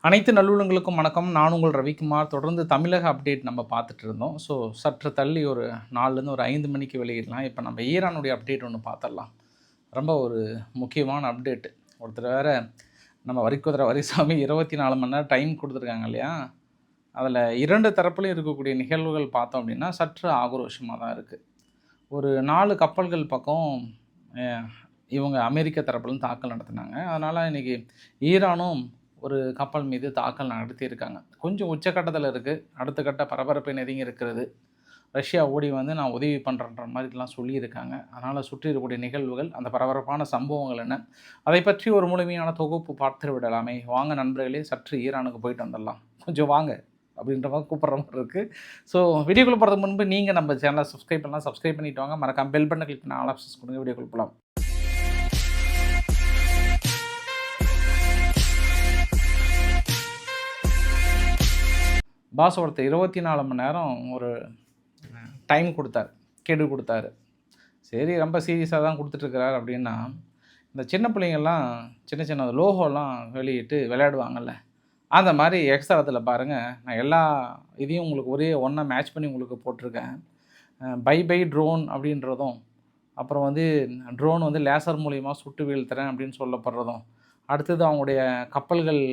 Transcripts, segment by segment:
அனைத்து நல்லுள்ளங்களுக்கும் வணக்கம். நான் உங்கள் ரவிக்குமார். தொடர்ந்து தமிழக அப்டேட் நம்ம பார்த்துட்டு இருந்தோம். ஸோ சற்று தள்ளி ஒரு 4லேருந்து ஒரு 5 மணிக்கு வெளியிடலாம். இப்போ நம்ம ஈரானுடைய அப்டேட் ஒன்று பார்த்துடலாம். ரொம்ப ஒரு முக்கியமான அப்டேட்டு. ஒருத்தர் வேறு நம்ம வரிக்குதிரை வரிசாமி 24 மணி நேரம் டைம் கொடுத்துருக்காங்க இல்லையா? அதில் 2 தரப்புலையும் இருக்கக்கூடிய நிகழ்வுகள் பார்த்தோம் அப்படின்னா சற்று ஆக்ரோஷமாக தான் இருக்குது. ஒரு 4 கப்பல்கள் பக்கம் இவங்க அமெரிக்க தரப்புலேருந்து தாக்கல் நடத்தினாங்க. அதனால் இன்றைக்கி ஈரானும் ஒரு கப்பல் மீது தாக்கல் நடத்தியிருக்காங்க. கொஞ்சம் உச்சக்கட்டத்தில் இருக்குது. அடுத்த கட்ட பரபரப்பை நெருங்கி இருக்கிறது. ரஷ்யா ஓடி வந்து நான் உதவி பண்ணுறேன்ற மாதிரிலாம் சொல்லியிருக்காங்க. அதனால் சுற்றி இருக்கக்கூடிய நிகழ்வுகள், அந்த பரபரப்பான சம்பவங்கள் என்ன, அதை பற்றி ஒரு முழுமையான தொகுப்பு பார்த்து விடலாமே. வாங்க நண்பர்களே, சற்று ஈரானுக்கு போயிட்டு வந்துடலாம். கொஞ்சம் வாங்க அப்படின்ற மாதிரி கூப்பிட்ற மாதிரி இருக்குது. ஸோ வீடியோக்குள்ளே போகிறதுக்கு முன்பு நீங்கள் நம்ம சேனலை சப்ஸ்கிரைப் பண்ணலாம். சப்ஸ்கிரைப் பண்ணிவிட்டு வாங்க. மறக்காம பெல் பட்டனை கிளிக் பண்ணி ஆல் ஆப்ஷன்ஸ் கொடுங்க. வீடியோக்குள்ளே போகலாம். பாஸ் ஒருத்தர் 24 மணி நேரம் ஒரு டைம் கொடுத்தார், கெடு கொடுத்தாரு. சரி, ரொம்ப சீரியஸாக தான் கொடுத்துட்ருக்கிறார் அப்படின்னா, இந்த சின்ன பிள்ளைங்கள்லாம் சின்ன சின்ன லோகோலாம் வெளியிட்டு விளையாடுவாங்கள்ல, அந்த மாதிரி எக்ஸ்ட்ராத்தில் பாருங்கள். நான் எல்லா இதையும் உங்களுக்கு ஒரே ஒன்றா மேட்ச் பண்ணி உங்களுக்கு போட்டிருக்கேன். பை ட்ரோன் அப்படின்றதும், அப்புறம் வந்து ட்ரோன் வந்து லேசர் மூலிமா சுட்டு வீழ்த்துறேன் அப்படின்னு சொல்லப்படுறதும், அடுத்தது அவங்களுடைய கப்பல்கள்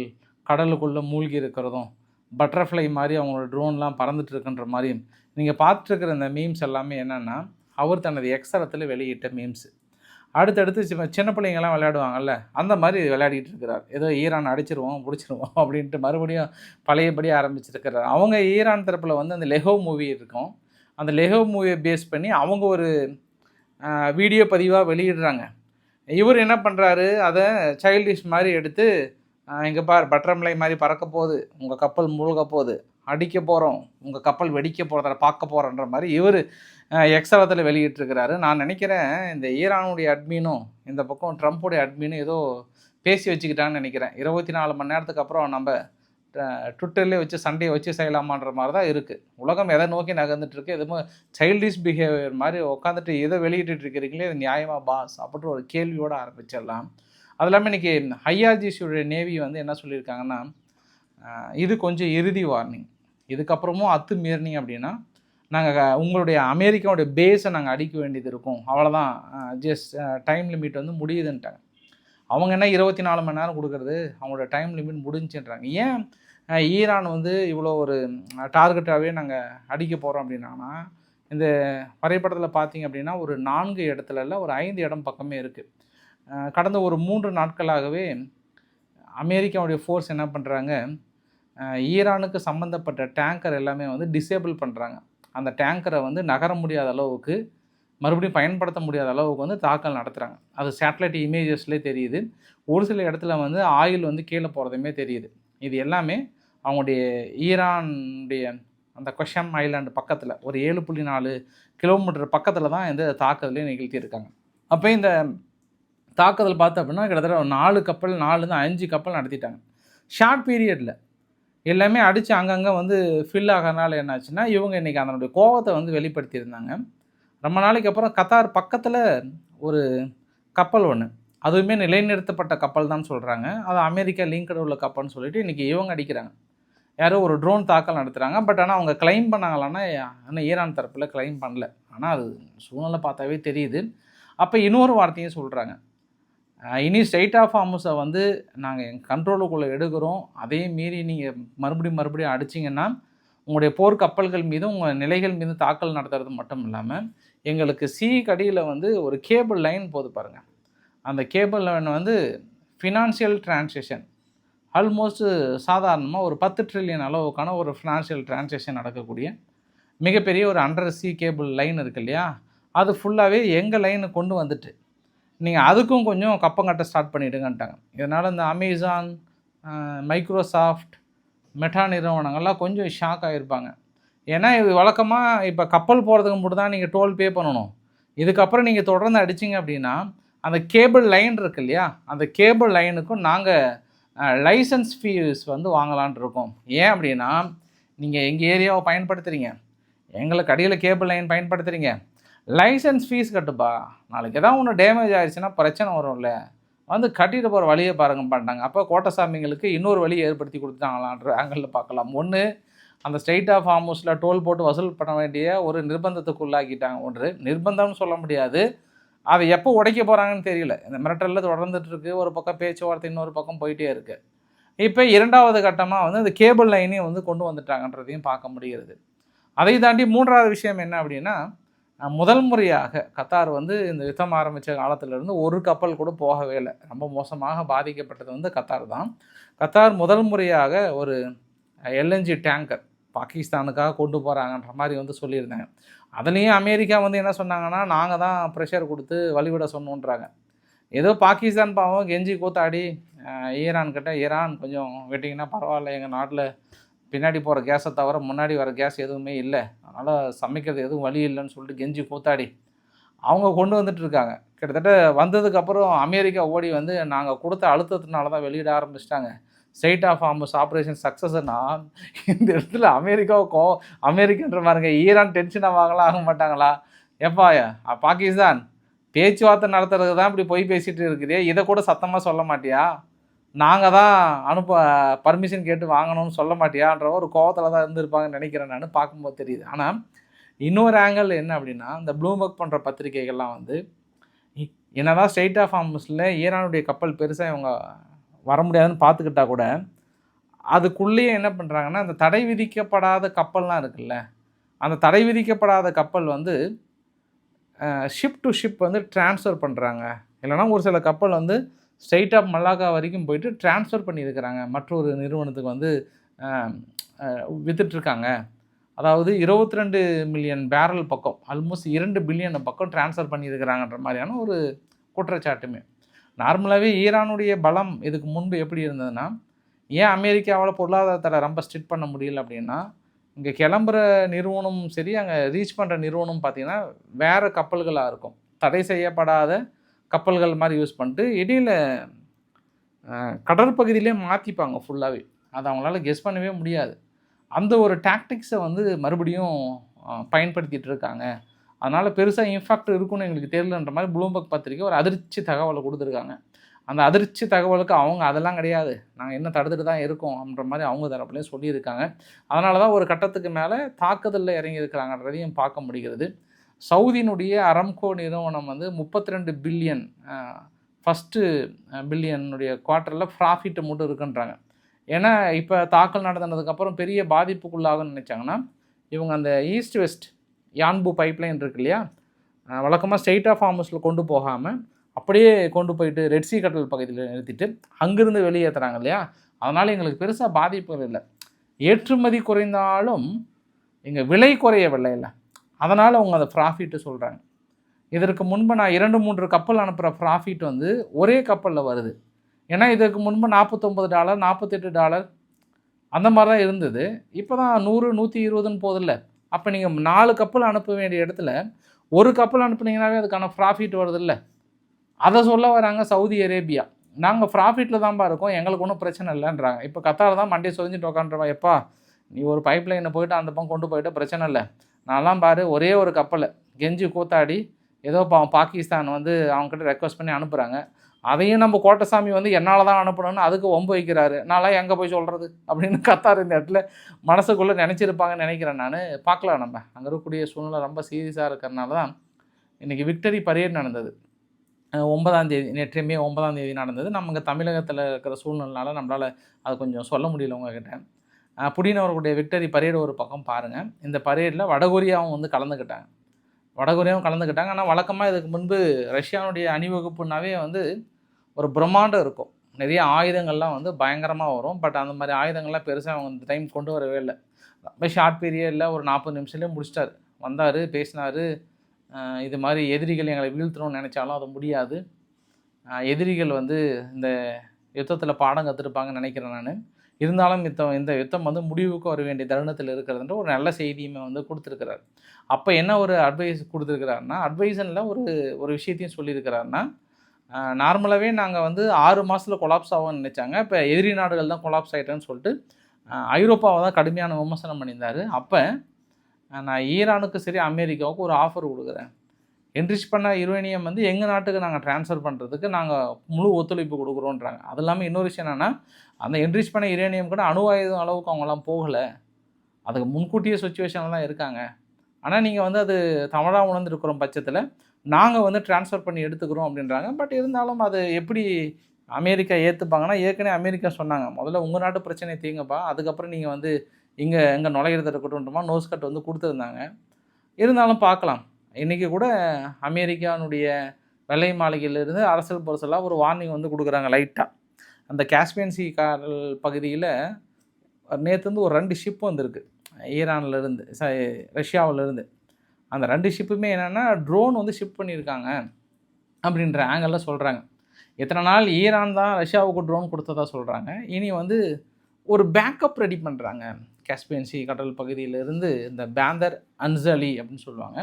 கடலுக்குள்ளே மூழ்கி இருக்கிறதும், பட்டர்ஃப்ளை மாதிரி அவங்களோட ட்ரோன்லாம் பறந்துட்டு இருக்குன்ற மாதிரி நீங்கள் பார்த்துருக்குற இந்த மீம்ஸ் எல்லாமே என்னென்னா, அவர் தனது எக்ஸரத்தில் வெளியிட்ட மீம்ஸ். அடுத்தடுத்து சின்ன பிள்ளைங்கள்லாம் விளையாடுவாங்கல்ல, அந்த மாதிரி விளையாடிட்டு இருக்கிறார். ஏதோ ஈரான் அடிச்சிருவோம் பிடிச்சிருவோம் அப்படின்ட்டு மறுபடியும் பழையபடி ஆரம்பிச்சிருக்கிறார். அவங்க ஈரான் தரப்பில் வந்து அந்த லெஹோ மூவி இருக்கும். அந்த லெஹோ மூவியை பேஸ் பண்ணி அவங்க ஒரு வீடியோ பதிவாக வெளியிடுறாங்க. இவர் என்ன பண்ணுறாரு, அதை சைல்டிஷ் மாதிரி எடுத்து, இங்கே பார் பட்டர்ஃப்ளை மாதிரி பறக்க போகுது, உங்கள் கப்பல் மூழ்க போகுது, அடிக்க போகிறோம், உங்கள் கப்பல் வெடிக்க போகிறத பார்க்க போகிறன்ற மாதிரி இவர் எக்ஸலத்தில் வெளியிட்டிருக்கிறாரு. நான் நினைக்கிறேன் இந்த ஈரானுடைய அட்மினும் இந்த பக்கம் ட்ரம்ப்புடைய அட்மினும் ஏதோ பேசி வச்சுக்கிட்டான்னு நினைக்கிறேன். 24 மணி நேரத்துக்கு அப்புறம் நம்ம ட்விட்டர்லேயே வச்சு சண்டையை வச்சு செய்யலாமான்ற மாதிரி தான் இருக்குது. உலகம் எதை நோக்கி நகர்ந்துட்டுருக்கு. எதுவும் சைல்டிஷ் பிஹேவியர் மாதிரி உட்காந்துட்டு எதை வெளியிட்டு இருக்கிறீங்களே, இது நியாயமாக பாஸ் அப்படின்ற ஒரு கேள்வியோடு ஆரம்பிச்சிடலாம். அது இல்லாமல் இன்றைக்கி ஐஆர்ஜிசியோடைய நேவி வந்து என்ன சொல்லியிருக்காங்கன்னா, இது கொஞ்சம் இறுதி வார்னிங், இதுக்கப்புறமும் மீறினீங்க அப்படின்னா நாங்கள் உங்களுடைய அமெரிக்காவுடைய பேஸை நாங்கள் அடிக்க வேண்டியது இருக்கும், அவ்வளோதான், ஜஸ்ட் டைம் லிமிட் வந்து முடியுதுன்ட்டாங்க. அவங்க என்ன 24 மணி நேரம் கொடுக்குறது, அவங்களோட டைம் லிமிட் முடிஞ்சுன்றாங்க. ஏன் ஈரான் வந்து இவ்வளோ ஒரு டார்கெட்டாகவே நாங்கள் அடிக்க போகிறோம் அப்படின்னா, இந்த வரைபடத்தில் பார்த்தீங்க அப்படின்னா ஒரு 4 இடத்துல இல்லை, ஒரு 5 இடம் பக்கமே இருக்குது. கடந்த ஒரு 3 நாட்களாகவே அமெரிக்காவுடைய ஃபோர்ஸ் என்ன பண்ணுறாங்க, ஈரானுக்கு சம்மந்தப்பட்ட டேங்கர் எல்லாமே வந்து டிசேபிள் பண்ணுறாங்க. அந்த டேங்கரை வந்து நகர முடியாத அளவுக்கு, மறுபடியும் பயன்படுத்த முடியாத அளவுக்கு வந்து தாக்கல் நடத்துகிறாங்க. அது சேட்டலைட் இமேஜஸ்லேயே தெரியுது. ஒரு சில இடத்துல வந்து ஆயில் வந்து கீழே போகிறதுமே தெரியுது. இது எல்லாமே அவங்களுடைய ஈரானுடைய அந்த கொஷம் ஐலாண்டு பக்கத்தில் ஒரு 7.4 கிலோமீட்டர் பக்கத்தில் தான் இந்த தாக்குதலே நிகழ்த்தியிருக்காங்க. அப்போ இந்த தாக்குதல் பார்த்து அப்படின்னா கிட்டத்தட்ட 4 கப்பல் 4லேருந்து 5 கப்பல் நடத்திட்டாங்க. ஷார்ட் பீரியடில் எல்லாமே அடித்து அங்கங்கே வந்து ஃபில் ஆகிறனால என்னாச்சுன்னா, இவங்க இன்றைக்கி அதனுடைய கோபத்தை வந்து வெளிப்படுத்தியிருந்தாங்க. ரொம்ப நாளைக்கு அப்புறம் கத்தார் பக்கத்தில் ஒரு கப்பல் ஒன்று, அதுவுமே நிலைநிறுத்தப்பட்ட கப்பல் தான் சொல்கிறாங்க, அது அமெரிக்கா லிங்க்டு உள்ள கப்பல்னு சொல்லிட்டு இன்றைக்கி இவங்க அடிக்கிறாங்க. யாரோ ஒரு ட்ரோன் தாக்கல் நடத்துகிறாங்க. பட் ஆனால் அவங்க கிளைம் பண்ணாங்களான்னா ஆனால் ஈரான் தரப்பில் கிளைம் பண்ணல. ஆனால் அது சூழ்நிலை பார்த்தாவே தெரியுது. அப்போ இன்னொரு வார்த்தையும் சொல்கிறாங்க, இனி ஸ்ட்ரைட் ஆஃப் ஹார்முஸை வந்து நாங்கள் எங்கள் கண்ட்ரோலுக்குள்ளே எடுக்கிறோம், அதே மீறி நீங்கள் மறுபடியும் அடிச்சிங்கன்னா உங்களுடைய போர் கப்பல்கள் மீதும் உங்கள் நிலைகள் மீது தாக்கல் நடத்துறது மட்டும் இல்லாமல் எங்களுக்கு கடியில் வந்து ஒரு கேபிள் லைன் போது பாருங்கள். அந்த கேபிள் லைன் வந்து ஃபினான்ஷியல் டிரான்சாக்ஷன் ஆல்மோஸ்ட்டு சாதாரணமாக ஒரு 10 ட்ரில்லியன் அளவுக்கான ஒரு ஃபினான்ஷியல் டிரான்சாக்ஷன் நடக்கக்கூடிய மிகப்பெரிய ஒரு அண்டர் கேபிள் லைன் இருக்குது இல்லையா, அது ஃபுல்லாகவே எங்கள் லைனை கொண்டு வந்துட்டு நீங்கள் அதுக்கும் கொஞ்சம் கப்பங்கட்ட ஸ்டார்ட் பண்ணிவிடுங்கன்ட்டாங்க. இதனால் இந்த அமேசான், மைக்ரோசாஃப்ட், மெட்டா நிறுவனங்கள்லாம் கொஞ்சம் ஷாக் ஆகிருப்பாங்க. ஏன்னா இது வழக்கமாக இப்போ கப்பல் போகிறதுக்கு மட்டும் தான் நீங்கள் டோல் பே பண்ணணும். இதுக்கப்புறம் நீங்கள் தொடர்ந்து அடிச்சிங்க அப்படின்னா அந்த கேபிள் லைன் இருக்குது இல்லையா, அந்த கேபிள் லைனுக்கும் நாங்கள் லைசன்ஸ் ஃபீஸ் வந்து வாங்கலான் இருக்கோம். ஏன் அப்படின்னா, நீங்கள் எங்கள் ஏரியாவை பயன்படுத்துகிறீங்க, எங்களுக்கு அடியில் கேபிள் லைன் பயன்படுத்துகிறீங்க, லைசன்ஸ் ஃபீஸ் கட்டுப்பா, நாளைக்கு எதாவது ஒன்று டேமேஜ் ஆகிடுச்சுன்னா பிரச்சனை வரும்ல, வந்து கட்டிட்டு போகிற வழியை பாருங்க பண்ணிட்டாங்க. அப்போ கோட்டசாமிங்களுக்கு இன்னொரு வழியை ஏற்படுத்தி கொடுத்துட்டாங்களான்ற ஆங்கிளில் பார்க்கலாம். ஒன்று, அந்த ஸ்ட்ரெயிட் ஆஃப் ஹார்முஸில் டோல் போட்டு வசூல் பண்ண வேண்டிய ஒரு நிர்பந்தத்துக்கு உள்ளாக்கிட்டாங்க. ஒன்று, நிர்பந்தம்னு சொல்ல முடியாது, அதை எப்போ உடைக்க போகிறாங்கன்னு தெரியல. இந்த மிரட்டலில் தொடர்ந்துட்டு இருக்கு. ஒரு பக்கம் பேச்சுவார்த்தை இன்னொரு பக்கம் போயிட்டே இருக்குது. இப்போ 2வது கட்டமாக வந்து அந்த கேபிள் லைனையும் வந்து கொண்டு வந்துட்டாங்கன்றதையும் பார்க்க முடிகிறது. அதை தாண்டி 3வது விஷயம் என்ன அப்படின்னா, முதல் முறையாக கத்தார் வந்து இந்த யுத்தம் ஆரம்பித்த காலத்திலிருந்து ஒரு கப்பல் கூட போகவே இல்லை. ரொம்ப மோசமாக பாதிக்கப்பட்டது வந்து கத்தார் தான். கத்தார் முதல் முறையாக ஒரு எல்என்ஜி டேங்கர் பாகிஸ்தானுக்காக கொண்டு போகிறாங்கன்ற மாதிரி வந்து சொல்லியிருந்தாங்க. அதுலேயும் அமெரிக்கா வந்து என்ன சொன்னாங்கன்னா, நாங்கள் தான் ப்ரெஷர் கொடுத்து வழிவிட சொன்னோன்றாங்க. ஏதோ பாகிஸ்தான் பாவம் கெஞ்சி கூத்தாடி ஈரான்கிட்ட, ஈரான் கொஞ்சம் விட்டிங்கன்னா பரவாயில்ல, எங்கள் நாட்டில் பின்னாடி போகிற கேஸை தவிர முன்னாடி வர கேஸ் எதுவுமே இல்லை, அதனால் சமைக்கிறது எதுவும் வழி இல்லைன்னு சொல்லிட்டு கெஞ்சி கூத்தாடி அவங்க கொண்டு வந்துட்டு இருக்காங்க. கிட்டத்தட்ட வந்ததுக்கப்புறம் அமெரிக்கா ஓடி வந்து நாங்கள் கொடுத்த அழுத்தத்தினால தான் வெளியிட ஆரம்பிச்சிட்டாங்க. ஸ்ட்ரெயிட் ஆஃப் ஹார்முஸ் ஆப்ரேஷன் சக்ஸஸ்னா இந்த இடத்துல அமெரிக்கன்ற பாருங்க, ஈரான் டென்ஷன் ஆக மாட்டாங்களா? எப்பா பாகிஸ்தான் பேச்சுவார்த்தை நடத்துறதுக்கு தான் இப்படி போய் பேசிகிட்டு இருக்குது, இதை கூட சத்தமாக சொல்ல மாட்டியா? நாங்கள் தான் பர்மிஷன் கேட்டு வாங்கணும்னு சொல்ல மாட்டியான்ற ஒரு கோவத்தில் தான் இருந்திருப்பாங்கன்னு நினைக்கிறேன் நான் பார்க்கும்போது தெரியுது. ஆனால் இன்னொரு ஆங்கிள் என்ன அப்படின்னா, இந்த ப்ளூம்பர்க் பண்ணுற பத்திரிகைகள்லாம் வந்து என்னதான் ஸ்ட்ரெயிட் ஆஃப் ஹார்முஸில் ஈரானுடைய கப்பல் பெருசாக இவங்க வர முடியாதுன்னு பார்த்துக்கிட்டா கூட, அதுக்குள்ளேயே என்ன பண்ணுறாங்கன்னா, அந்த தடை விதிக்கப்படாத கப்பல்லாம் இருக்குல்ல, அந்த தடை விதிக்கப்படாத கப்பல் வந்து ஷிப் டு ஷிப் வந்து ட்ரான்ஸ்ஃபர் பண்ணுறாங்க. இல்லைனா ஒரு சில கப்பல் வந்து ஸ்ட்ரெயிட் ஆஃப் மல்லாக்கா வரைக்கும் போயிட்டு ட்ரான்ஸ்ஃபர் பண்ணியிருக்கிறாங்க, மற்றொரு நிறுவனத்துக்கு வந்து விற்றுட்ருக்காங்க. அதாவது 22 மில்லியன் பேரல் பக்கம், ஆல்மோஸ்ட் 2 பில்லியன் பக்கம் ட்ரான்ஸ்ஃபர் பண்ணியிருக்கிறாங்கன்ற மாதிரியான ஒரு குற்றச்சாட்டுமே. நார்மலாகவே ஈரானுடைய பலம் இதுக்கு முன்பு எப்படி இருந்ததுன்னா, ஏன் அமெரிக்காவால் பொருளாதாரத்தில் ரொம்ப ஸ்ட்ரிக்ட் பண்ண முடியல அப்படின்னா, இங்கே கிளம்புற நிறுவனமும் சரி, அங்கே ரீச் பண்ணுற நிறுவனம் பார்த்திங்கன்னா வேறு கப்பல்களாக இருக்கும். தடை செய்யப்படாத கப்பல்கள் மாதிரி யூஸ் பண்ணிட்டு இடையில் கடற்பகுதியிலே மாற்றிப்பாங்க ஃபுல்லாகவே. அதை அவங்களால கெஸ் பண்ணவே முடியாது. அந்த ஒரு டாக்டிக்ஸை வந்து மறுபடியும் பயன்படுத்திகிட்டு இருக்காங்க. அதனால் பெருசாக இம்பாக்ட் இருக்குன்னு எங்களுக்கு தெரியலன்ற மாதிரி ப்ளூம்பர்க் பத்திரிக்கை ஒரு அதிர்ச்சி தகவலை கொடுத்துருக்காங்க. அந்த அதிர்ச்சி தகவலுக்கு அவங்க அதெல்லாம் கிடையாது, நாங்கள் என்ன தடுத்துட்டு தான் இருக்கோம் அப்படின்ற மாதிரி அவங்க தரப்புலேயும் சொல்லியிருக்காங்க. அதனால தான் ஒரு கட்டத்துக்கு மேலே தாக்குதலில் இறங்கியிருக்கிறாங்கன்றதையும் பார்க்க முடிகிறது. சவுதியினுடைய அரம்கோ நிறுவனம் வந்து 32 பில்லியன் ஃபஸ்ட்டு பில்லியனுடைய குவார்ட்டரில் ப்ராஃபிட்டு மட்டும் இருக்குன்றாங்க. ஏன்னா இப்போ தாக்கல் நடந்ததுக்கப்புறம் பெரிய பாதிப்புக்குள்ளாகும்னு நினச்சாங்கன்னா, இவங்க அந்த ஈஸ்ட் வெஸ்ட் யான்பு பைப்லைன் இருக்கு இல்லையா, வழக்கமாக ஸ்ட்ரெயிட் ஆஃப் ஹார்முஸில் கொண்டு போகாமல் அப்படியே கொண்டு போயிட்டு ரெட்சி கடல் பகுதியில் நிறுத்திட்டு அங்கேருந்து வெளியேற்றுறாங்க இல்லையா, அதனால் எங்களுக்கு பெருசாக பாதிப்புகள் இல்லை. ஏற்றுமதி குறைந்தாலும் இங்கே விலை குறையவில்லை இல்லை, அதனால் அவங்க அதை ப்ராஃபிட்டு சொல்கிறாங்க. இதற்கு முன்பு நான் 2-3 கப்பல் அனுப்புகிற ப்ராஃபிட் வந்து ஒரே கப்பலில் வருது. ஏன்னா இதற்கு முன்பு $49 $48 அந்த மாதிரி தான் இருந்தது. இப்போ தான் 100 120ன்னு போதில்லை. அப்போ நீங்கள் 4 கப்பல் அனுப்ப வேண்டிய இடத்துல ஒரு கப்பல் அனுப்புனீங்கன்னாவே அதுக்கான ப்ராஃபிட் வருதில்ல. அதை சொல்ல வராங்க சவுதி அரேபியா. நாங்கள் ப்ராஃபிட்டில் தான்ப்பா இருக்கோம், எங்களுக்கு ஒன்றும் பிரச்சனை இல்லைன்றாங்க. இப்போ கத்தார் தான் மண்டையை சொரிஞ்சிட்டு உட்காந்துருவா, எப்பா நீ ஒரு பைப் லைனை போயிட்டு அந்த பக்கம் கொண்டு போயிட்டு பிரச்சனை இல்லை, நான்லாம் பாரு ஒரே ஒரு கப்பலை கெஞ்சி கூத்தாடி ஏதோ பாகிஸ்தான் வந்து அவங்ககிட்ட ரெக்வஸ்ட் பண்ணி அனுப்புகிறாங்க. அதையும் நம்ம கோட்டசாமி வந்து என்னால் தான் அனுப்பணும்னு அதுக்கு ஒம்பு வைக்கிறாரு, நான்லாம் எங்கே போய் சொல்கிறது அப்படின்னு கத்தார் இந்த இடத்துல மனசுக்குள்ளே நினச்சிருப்பாங்கன்னு நினைக்கிறேன் நான். பார்க்கலாம், நம்ம அங்கே இருக்கக்கூடிய சூழ்நிலை ரொம்ப சீரியஸாக இருக்கிறனால தான் இன்றைக்கி விக்டரி பரேட் நடந்தது. 9ஆம் தேதி, நேற்று மே 9ஆம் தேதி நடந்தது. நம்ம இங்கே தமிழகத்தில் இருக்கிற சூழ்நிலைனால நம்மளால் அது கொஞ்சம் சொல்ல முடியல உங்ககிட்ட. புடின் அவர்களுடைய விக்டரி பரேடு ஒரு பக்கம் பாருங்கள். இந்த பரேடில் வடகொரியாவும் வந்து கலந்துக்கிட்டாங்க. ஆனால் வழக்கமாக இதுக்கு முன்பு ரஷ்யானுடைய அணிவகுப்புனாவே வந்து ஒரு பிரம்மாண்டம் இருக்கும், நிறைய ஆயுதங்கள்லாம் வந்து பயங்கரமாக வரும். பட் அந்த மாதிரி ஆயுதங்கள்லாம் பெருசாக அவங்க இந்த டைம் கொண்டு வரவே இல்லை. ரொம்ப ஷார்ட் பீரியடில் ஒரு 40 நிமிஷத்துலேயே முடிச்சிட்டார். வந்தார், பேசினார், இது மாதிரி எதிரிகள் எங்களை வீழ்த்தணும்னு நினச்சாலும் அது முடியாது, எதிரிகள் வந்து இந்த யுத்தத்தில் பாடம் கற்றுருப்பாங்கன்னு நினைக்கிறேன் நான். இருந்தாலும் இந்த யுத்தம் வந்து முடிவுக்கு வர வேண்டிய தருணத்தில் இருக்கிறதுன்ற ஒரு நல்ல செய்தியுமே வந்து கொடுத்துருக்கிறார். அப்போ என்ன ஒரு அட்வைஸ் கொடுத்துருக்கிறாருன்னா, அட்வைஸனில் ஒரு விஷயத்தையும் சொல்லியிருக்கிறாருன்னா, நார்மலாகவே நாங்கள் வந்து 6 மாதத்தில் கொலாப்ஸ் ஆகும்னு நினச்சாங்க, இப்போ எதிரி நாடுகள் தான் கொலாப்ஸ் ஆகிட்டேன்னு சொல்லிட்டு ஐரோப்பாவை தான் கடுமையான விமர்சனம் பண்ணியிருந்தார். அப்போ நான் ஈரானுக்கு சரி அமெரிக்காவுக்கு ஒரு ஆஃபர் கொடுக்குறேன், என்ரிச் பண்ண யுரேனியம் வந்து எங்கள் நாட்டுக்கு நாங்கள் ட்ரான்ஸ்ஃபர் பண்ணுறதுக்கு நாங்கள் முழு ஒத்துழைப்பு கொடுக்குறோன்றாங்க. அது இல்லாமல் இன்னொரு விஷயம் என்னென்னா, அந்த என்ரிச் பண்ண யுரேனியம் கூட அணு ஆயுதம் அளவுக்கு அவங்களாம் போகலை, அதுக்கு முன்கூட்டிய சுச்சுவேஷனில் தான் இருக்காங்க. ஆனால் நீங்கள் வந்து அது தவறாக உணர்ந்துருக்கிற பட்சத்தில் நாங்கள் வந்து ட்ரான்ஸ்ஃபர் பண்ணி எடுத்துக்கிறோம் அப்படின்றாங்க. பட் இருந்தாலும் அது எப்படி அமெரிக்கா ஏற்றுப்பாங்கன்னா, ஏற்கனவே அமெரிக்கா சொன்னாங்க, முதல்ல உங்கள் நாட்டு பிரச்சனையை தீங்கப்பா, அதுக்கப்புறம் நீங்கள் வந்து எங்கே நுழையிறது இருக்கட்டும்ன்றமா நோஸ் கட் வந்து கொடுத்துருந்தாங்க. இருந்தாலும் பார்க்கலாம். இன்றைக்கி கூட அமெரிக்கானுடைய வெள்ளை மாளிகையிலிருந்து அரசல் பொருசலாக ஒரு வார்னிங் வந்து கொடுக்குறாங்க லைட்டாக. அந்த காஸ்பியன் சி கடல் பகுதியில் நேற்று வந்து ஒரு 2 ஷிப் வந்திருக்கு ஈரான்லேருந்து, ரஷ்யாவிலேருந்து. அந்த 2 ஷிப்புமே என்னென்னா ட்ரோன் வந்து ஷிப் பண்ணியிருக்காங்க அப்படின்ற ஆங்கிளில் சொல்கிறாங்க. எத்தனை நாள் ஈரான் தான் ரஷ்யாவுக்கு ட்ரோன் கொடுத்ததா சொல்கிறாங்க. இனி வந்து ஒரு பேக்கப் ரெடி பண்ணுறாங்க. காஸ்பியன் சி கடல் பகுதியிலிருந்து இந்த பேந்தர் அன்சலி அப்படின்னு சொல்லுவாங்க.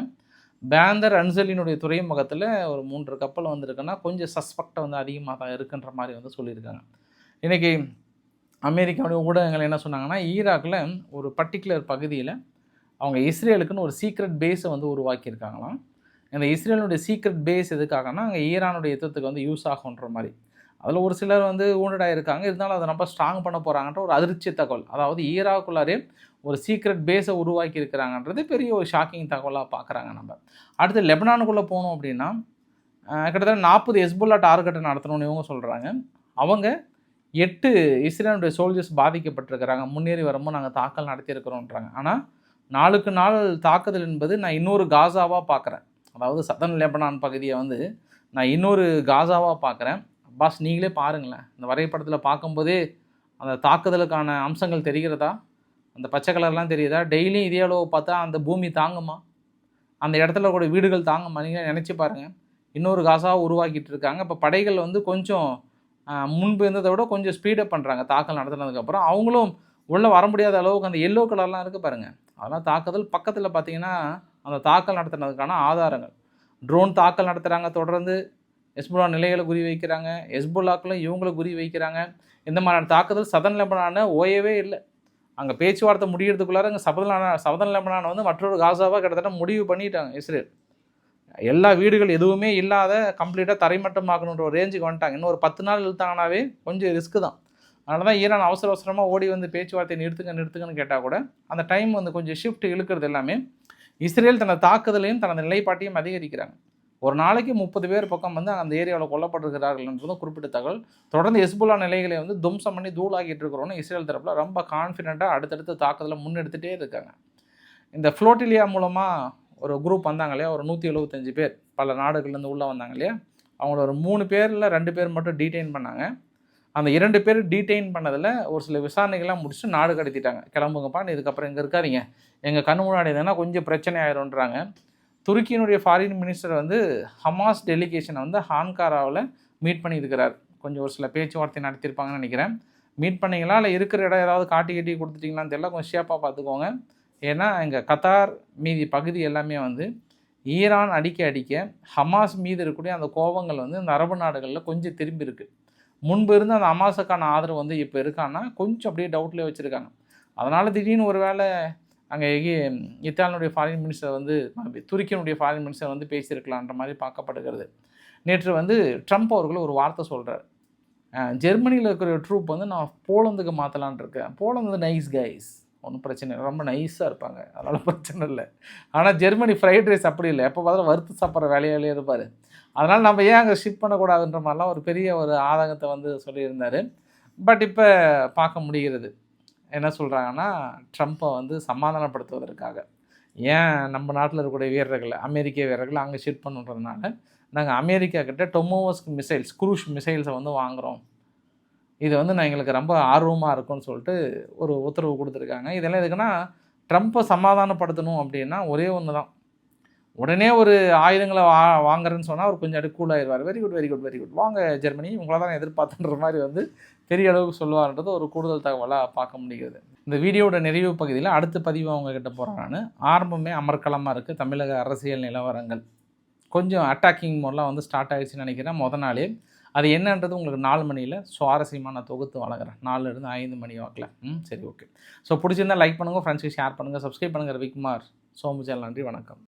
பேந்தர் அன்சலினுடைய துறைமுகத்தில் ஒரு 3 கப்பல் வந்திருக்குன்னா கொஞ்சம் சஸ்பெக்டை வந்து அதிகமாக தான் இருக்குன்ற மாதிரி வந்து சொல்லியிருக்காங்க. இன்றைக்கி அமெரிக்காவுடைய ஊடகங்கள் என்ன சொன்னாங்கன்னா, ஈராக்கில் ஒரு பர்டிகுலர் பகுதியில் அவங்க இஸ்ரேலுக்குன்னு ஒரு சீக்ரெட் பேஸை வந்து உருவாக்கியிருக்காங்களாம். இந்த இஸ்ரேலுடைய சீக்ரெட் பேஸ் எதுக்காகனா அங்கே ஈரானுடைய யுத்தத்துக்கு வந்து யூஸ் ஆகுன்ற மாதிரி. அதில் ஒரு சிலர் வந்து ஊண்டடாக இருக்காங்க, இருந்தாலும் அதை ரொம்ப ஸ்ட்ராங் பண்ண போகிறாங்கன்ற ஒரு அதிர்ச்சி தகவல். அதாவது ஈராக்குள்ளாரே ஒரு சீக்ரெட் பேஸை உருவாக்கி இருக்கிறாங்கன்றது பெரிய ஒரு ஷாக்கிங் தகவலாக பார்க்குறாங்க. நம்ம அடுத்து லெபனானுக்குள்ளே போனோம் அப்படின்னா கிட்டத்தட்ட 40 ஹெஸ்புல்லா டார்கெட்டை நடத்தணும்னு இவங்க சொல்கிறாங்க. அவங்க 8 இஸ்ரேலுடைய சோல்ஜர்ஸ் பாதிக்கப்பட்டிருக்கிறாங்க, முன்னேறி வரும்போது நாங்கள் தாக்கல் நடத்தியிருக்கிறோன்றாங்க. ஆனால் நாளுக்கு நாள் தாக்குதல் என்பது நான் இன்னொரு காசாவாக பார்க்குறேன். அதாவது சதர்ன் லெபனான் பகுதியை வந்து நான் இன்னொரு காசாவாக பார்க்குறேன். அப்பாஸ் நீங்களே பாருங்களேன், இந்த வரைபடத்தில் பார்க்கும்போதே அந்த தாக்குதலுக்கான அம்சங்கள் தெரிகிறதா? அந்த பச்சை கலர்லாம் தெரியுதா? டெய்லியும் இதே அளவு பார்த்தா அந்த பூமி தாங்குமா? அந்த இடத்துல கூட வீடுகள் தாங்குமா? நீங்கள் நினச்சி பாருங்கள். இன்னொரு காசாவை உருவாக்கிட்டு இருக்காங்க. இப்போ படைகள் வந்து கொஞ்சம் முன்பு இருந்ததை விட கொஞ்சம் ஸ்பீடப் பண்ணுறாங்க. தாக்கல் நடத்துனதுக்கப்புறம் அவங்களும் உள்ளே வர முடியாத அளவுக்கு அந்த எல்லோ கலர்லாம் இருக்குது பாருங்கள். அதெல்லாம் தாக்குதல். பக்கத்தில் பார்த்தீங்கன்னா அந்த தாக்கல் நடத்துனதுக்கான ஆதாரங்கள். ட்ரோன் தாக்கல் நடத்துகிறாங்க, தொடர்ந்து ஹெஸ்புல்லா நிலைகளை குறி வைக்கிறாங்க, ஹெஸ்புல்லாக்களும் இவங்களை குறி வைக்கிறாங்க. இந்த மாதிரியான தாக்குதல் சதர்ன் லெபனானை ஓயவே இல்லை. அங்கே பேச்சுவார்த்தை முடிகிறதுக்குள்ளார அங்கே சதர்ன் லெபனானை வந்து மற்றொரு காசாவாக கிட்டத்தட்ட முடிவு பண்ணிட்டாங்க இஸ்ரேல். எல்லா வீடுகள் எதுவுமே இல்லாத கம்ப்ளீட்டாக தரைமட்டமாக்கணுன்ற ஒரு ரேஞ்சுக்கு வந்துட்டாங்க. இன்னும் ஒரு 10 நாள் இழுத்தாங்கனாவே கொஞ்சம் ரிஸ்க்கு தான். அதனால தான் ஈரான் அவசரமாக ஓடி வந்து பேச்சுவார்த்தை நிறுத்துங்கன்னு கேட்டால் கூட அந்த டைம் வந்து கொஞ்சம் ஷிஃப்ட் இழுக்கிறது எல்லாமே இஸ்ரேல் தனது தாக்குதலையும் தனது நிலைப்பாட்டையும் அதிகரிக்கிறாங்க. ஒரு நாளைக்கு 30 பேர் பக்கம் வந்து அந்த ஏரியாவில் கொல்லப்பட்டிருக்கிறார்கள் என்றதும் குறிப்பிட்ட தகவல். தொடர்ந்து ஹெஸ்புல்லா நிலைகளை வந்து தும்சம் பண்ணி தூளாகிட்டு இருக்கிறோன்னு இஸ்ரேல் தரப்பில் ரொம்ப கான்ஃபிடென்ட்டாக அடுத்தடுத்து தாக்குதலை முன்னெடுத்துகிட்டே இருக்காங்க. இந்த ஃப்ளோட்டிலியா மூலமாக ஒரு குரூப் வந்தாங்க இல்லையா, ஒரு 175 பேர் பல நாடுகள்லேருந்து உள்ளே வந்தாங்க இல்லையா, அவங்கள ஒரு 3 பேரில் 2 பேர் மட்டும் டீடைன் பண்ணாங்க. அந்த 2 பேர் டீடைன் பண்ணதில் ஒரு சில விசாரணைகள்லாம் முடிச்சுட்டு நாடு கடத்திட்டாங்க. கிளம்புங்கப்பா, இதுக்கப்புறம் இங்கே இருக்காதீங்க, எங்கள் கண்ணு முன்னாடி எதுனா கொஞ்சம் பிரச்சனை ஆயிரும்ன்றாங்க. துருக்கியினுடைய ஃபாரின் மினிஸ்டர் வந்து ஹமாஸ் டெலிகேஷனை வந்து ஆன்காராவில் மீட் பண்ணியிருக்கிறார். கொஞ்சம் ஒரு சில பேச்சுவார்த்தை நடத்தியிருப்பாங்கன்னு நினைக்கிறேன். மீட் பண்ணிங்களா இல்லை இருக்கிற இடம் ஏதாவது காட்டி கொடுத்துட்டிங்களான்னு தெரியல, கொஞ்சம் ஷேப்பாக பார்த்துக்கோங்க. ஏன்னா இங்கே கத்தார் மீதி பகுதி எல்லாமே வந்து ஈரான் அடிக்க ஹமாஸ் மீது இருக்கக்கூடிய அந்த கோபங்கள் வந்து இந்த அரபு நாடுகளில் கொஞ்சம் திரும்பி இருக்குது. முன்பு இருந்து அந்த ஹமாஸுக்கான ஆதரவு வந்து இப்போ இருக்கான்னா கொஞ்சம் அப்படியே டவுட்லேயே வச்சுருக்காங்க. அதனால் திடீர்னு ஒரு வேளை அங்கே இத்தாலியினுடைய ஃபாரின் மினிஸ்டர் வந்து துருக்கியினுடைய ஃபாரின் மினிஸ்டர் வந்து பேசியிருக்கலான்ற மாதிரி பார்க்கப்படுகிறது. நேற்று வந்து ட்ரம்ப் அவர்கள் ஒரு வார்த்தை சொல்கிறார், ஜெர்மனியில் இருக்கிற ட்ரூப் வந்து நான் போலந்துக்கு மாற்றலான் இருக்கேன். போலந்து நைஸ் கைஸ், ஒன்றும் பிரச்சனை இல்லை, ரொம்ப நைஸாக இருப்பாங்க, அதனால் பிரச்சனை இல்லை. ஆனால் ஜெர்மனி ஃப்ரைட் ரைஸ் அப்படி இல்லை, எப்போ பார்த்தாலும் வறுத்து சாப்பிட்ற வேலையாலே இருப்பார். அதனால் நம்ம ஏன் அங்கே ஷிப் பண்ணக்கூடாதுன்ற மாதிரிலாம் ஒரு பெரிய ஒரு ஆதங்கத்தை வந்து சொல்லியிருந்தார். பட் இப்போ பார்க்க முடிகிறது என்ன சொல்கிறாங்கன்னா, ட்ரம்ப்பை வந்து சமாதானப்படுத்துவதற்காக ஏன் நம்ம நாட்டில் இருக்கக்கூடிய வீரர்களை, அமெரிக்க வீரர்களை அங்கே ஷிப் பண்ணுறதுனால நாங்கள் அமெரிக்கா கிட்ட டொமோவஸ்க் மிசைல்ஸ், குரூஸ் மிசைல்ஸை வந்து வாங்குகிறோம், இது வந்து நான் எங்களுக்கு ரொம்ப ஆர்வமாக இருக்கும்னு சொல்லிட்டு ஒரு உத்தரவு கொடுத்துருக்காங்க. இதெல்லாம் எதுக்குன்னா ட்ரம்ப்பை சமாதானப்படுத்தணும் அப்படின்னா ஒரே ஒன்று தான், உடனே ஒரு ஆயுதங்களை வாங்குறேன்னு சொன்னால் அவர் கொஞ்சம் அப்படி கூலாகிடுவார். வெரி குட் வாங்க ஜெர்மனி, உங்களை தான் எதிர்பார்த்துன்ற மாதிரி வந்து பெரிய அளவுக்கு சொல்லுவார்ன்றது ஒரு கூடுதல் தகவலாக பார்க்க முடிகிறது. இந்த வீடியோட நிறைவு பகுதியில் அடுத்த பதிவு அவங்கக்கிட்ட போகிறேன் நான். ஆரம்பமே அமர்க்கலமாக இருக்குது. தமிழக அரசியல் நிலவரங்கள் கொஞ்சம் அட்டாக்கிங் மோட்லாம் வந்து ஸ்டார்ட் ஆகிடுச்சுன்னு நினைக்கிறேன் முதல் நாளே. அது என்னன்றது உங்களுக்கு 4 மணியில் சுவாரஸ்யமாக நான் தொகுத்து வழங்குறேன், 4லேருந்து 5 மணி வாக்கில். சரி, ஓகே. ஸோ பிடிச்சிருந்தால் லைக் பண்ணுங்கள், ஃப்ரெண்ட்ஸுக்கு ஷேர் பண்ணுங்கள், சப்ஸ்கிரைப் பண்ணுங்கள். ரவிக்குமார் சோமு சேனல். நன்றி, வணக்கம்.